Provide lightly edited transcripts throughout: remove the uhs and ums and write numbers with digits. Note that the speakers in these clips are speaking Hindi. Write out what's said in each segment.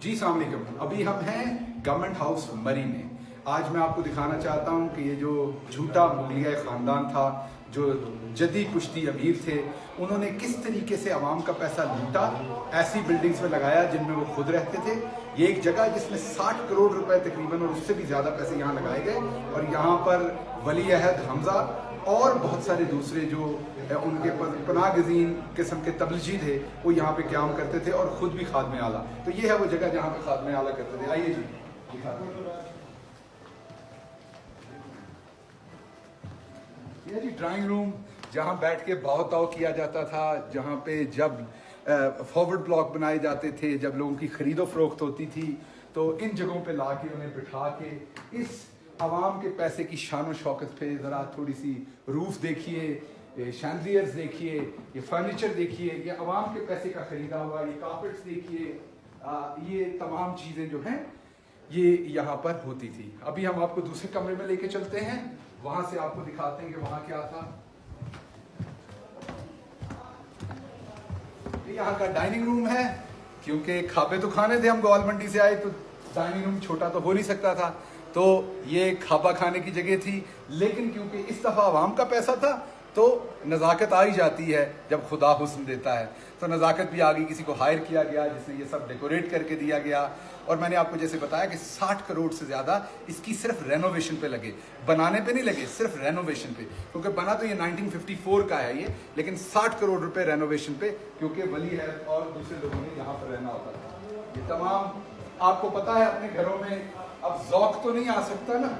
जी अस्सलाम वालेकुम। अभी हम हैं गवर्नमेंट हाउस मरी में। आज मैं आपको दिखाना चाहता हूं कि ये जो झूठा मुगलिया ख़ानदान था, जो जदी कुश्ती अमीर थे, उन्होंने किस तरीके से अवाम का पैसा लूटा, ऐसी बिल्डिंग्स में लगाया जिनमें वो खुद रहते थे। ये एक जगह जिसमें 60 करोड़ रुपए तकरीबन और उससे भी ज़्यादा पैसे यहाँ लगाए गए और यहाँ पर वली अहद हमजा और बहुत सारे दूसरे जो उनके पनागजीन किस्म के तबलजी थे वो यहाँ पे क्याम करते थे और ख़ुद भी खादमे आला। तो ये है वो जगह जहाँ पे खादमे आला करते थे। आइए जी दिखाते हैं। ये जी ड्राइंग रूम, जहाँ बैठ के बहुत ताव किया जाता था, जहाँ पे जब फॉरवर्ड ब्लॉक बनाए जाते थे, जब लोगों की खरीदो फरोख्त होती थी, तो इन जगहों पे ला के उन्हें बिठा के इस आवाम के पैसे की शान और शौकत पे ज़रा थोड़ी सी रूफ देखिए, शैंडलियर्स देखिए, ये फर्नीचर देखिए, ये आवाम के पैसे का खरीदा हुआ, ये कार्पेट्स देखिए, ये तमाम चीज़ें जो हैं ये यहाँ पर होती थी। अभी हम आपको दूसरे कमरे में लेके चलते हैं, वहां से आपको दिखाते हैं कि वहां क्या था। यहाँ का डाइनिंग रूम है, क्योंकि खाबे तो खाने थे, हम गोवाल मंडी से आए तो डाइनिंग रूम छोटा तो हो नहीं सकता था, तो ये खाबा खाने की जगह थी। लेकिन क्योंकि इस दफा आवाम का पैसा था तो नज़ाकत आ ही जाती है जब खुदा हुस्न देता है, तो नज़ाकत भी आ गई। किसी को हायर किया गया जिसने ये सब डेकोरेट करके दिया गया। और मैंने आपको जैसे बताया कि 60 करोड़ से ज़्यादा इसकी सिर्फ रेनोवेशन पे लगे, बनाने पे नहीं लगे, सिर्फ रेनोवेशन पे। क्योंकि बना तो ये 1954 का है ये, लेकिन 60 करोड़ रुपए रेनोवेशन पे, क्योंकि वली है और दूसरे लोगों ने यहाँ पर रहना होता था। ये तमाम आपको पता है, अपने घरों में अब ज़ौक तो नहीं आ सकता ना।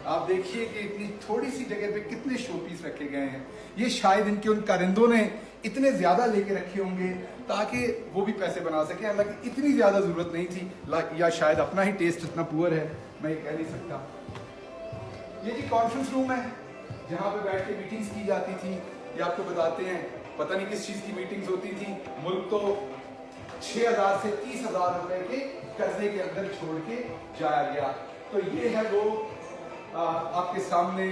आप देखिए कि इतनी थोड़ी सी जगह पे कितने शोपीस रखे गए हैं। ये शायद इनके उन कारिंदों ने इतने ज्यादा लेके रखे होंगे ताकि वो भी पैसे बना सके, हालांकि इतनी ज्यादा जरूरत नहीं थी, या शायद अपना ही टेस्ट इतना पुअर है, मैं ये कह नहीं सकता। ये जी कॉन्फ्रेंस रूम है जहाँ पे बैठ के मीटिंग्स की जाती थी। ये आपको बताते हैं, पता नहीं किस चीज की मीटिंग्स होती थी। मुल्क तो 6,000 से 30,000 रुपए के कर्जे के अंदर छोड़ के जाया गया। तो ये है वो आपके सामने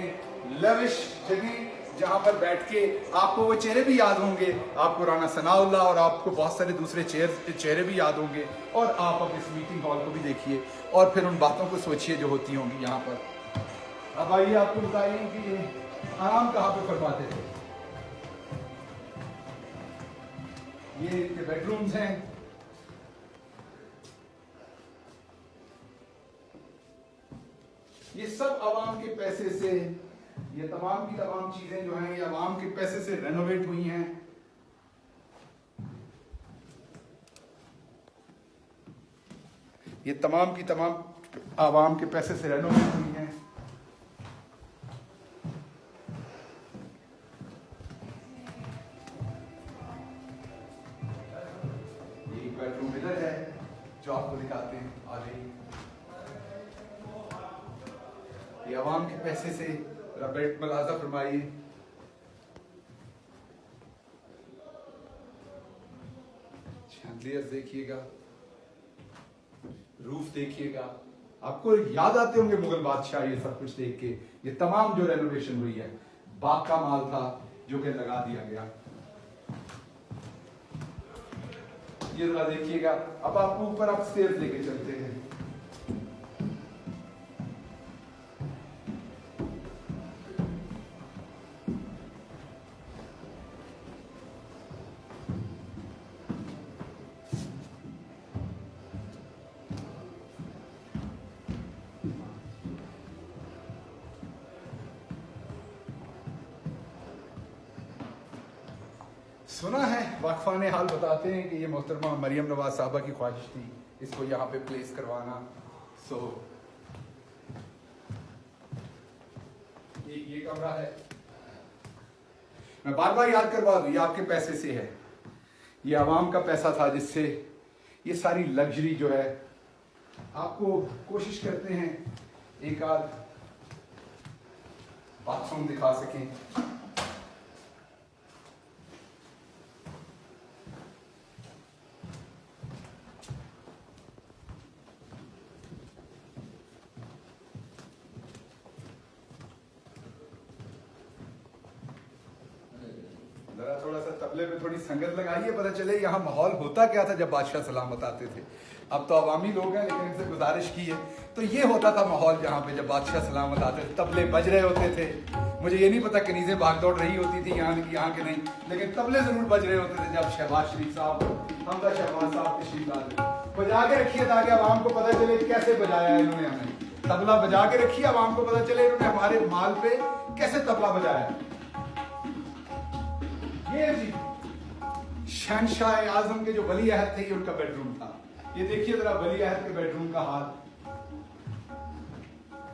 लविश जगह जहां पर बैठ के आपको वो चेहरे भी याद होंगे, आपको राना सनाउल्लाह और आपको बहुत सारे दूसरे चेहरे भी याद होंगे। और आप अब इस मीटिंग हॉल को भी देखिए और फिर उन बातों को सोचिए जो होती होंगी यहाँ पर। अब आइए आपको बताइए कि ये आराम कहाँ पे फरमाते थे। ये इनके बेडरूम्स हैं। ये सब आवाम के पैसे से, ये तमाम की तमाम चीजें जो हैं ये आवाम के पैसे से रेनोवेट हुई हैं। ये तमाम की तमाम आवाम के पैसे से रेनोवेट हुई हैं। ये एक बेडरूम इधर है जो आपको दिखाते हैं। आ जाइए। ये आवाम के पैसे से बेड मलाजा फरमाइए। शैंडलियर्स देखिएगा, रूफ देखिएगा, आपको याद आते होंगे मुगल बादशाह ये सब कुछ देख के। ये तमाम जो रेनोवेशन हुई है, बाग का माल था जो कि लगा दिया गया। ये जरा देखिएगा। अब आपको ऊपर आप स्टेयर्स लेके चलते हैं। सुना है, वाकफान हाल बताते हैं कि ये मोहतरमा मरियम नवाज साहबा की ख्वाहिश थी इसको यहाँ पे प्लेस करवाना। सो ये कमरा है। मैं बार बार याद करवा दूं, ये आपके पैसे से है, ये आवाम का पैसा था जिससे ये सारी लग्जरी जो है। आपको कोशिश करते हैं एक आध बाथरूम दिखा सकें। जरा थोड़ा सा तबले में थोड़ी संगत लगाइए, पता चले यहाँ माहौल होता क्या था जब बादशाह सलामत आते थे। अब तो अवामी लोग हैं, लेकिन इनसे गुजारिश की है। तो ये होता था माहौल जहाँ पे जब बादशाह सलामत आते थे, तबले बज रहे होते थे। मुझे ये नहीं पता कनीज़ें भाग दौड़ रही होती थी यहाँ के नहीं, लेकिन तबले जरूर बज रहे होते थे जब शहबाज शरीफ साहब, हमदा शहबाज साहब तशरीफ लाते। बजा के रखिए ताकि आवाम को पता चले कैसे बजाया है इन्होंने हमें। तबला बजा के रखिए, आवाम को पता चले इन्होंने हमारे माल पे कैसे तबला बजाया। ये जी शहनशाह आजम के जो वली अहद थे, ये उनका बेडरूम था। ये देखिए जरा वली अहद के बेडरूम का हाल।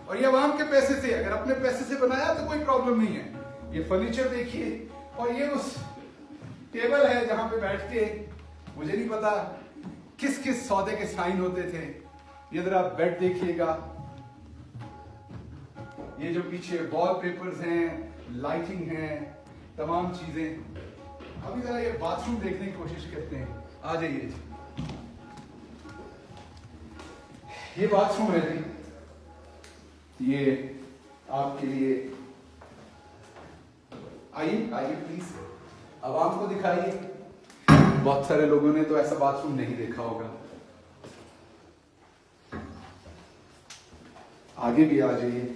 और ये आवाम के पैसे से, अगर अपने पैसे से बनाया तो कोई प्रॉब्लम नहीं है। ये फर्नीचर देखिए, और ये उस टेबल है जहां पे बैठ के मुझे नहीं पता किस किस सौदे के साइन होते थे। ये जरा बेड देखिएगा, ये जो पीछे वॉलपेपर्स हैं, लाइटिंग है, तमाम चीजें। अभी जरा ये बाथरूम देखने की कोशिश करते हैं, आ जाइए। ये बाथरूम है जी, ये आपके लिए। आइए आइए प्लीज, आवाम को दिखाइए। बहुत सारे लोगों ने तो ऐसा बाथरूम नहीं देखा होगा। आगे भी आ जाइए।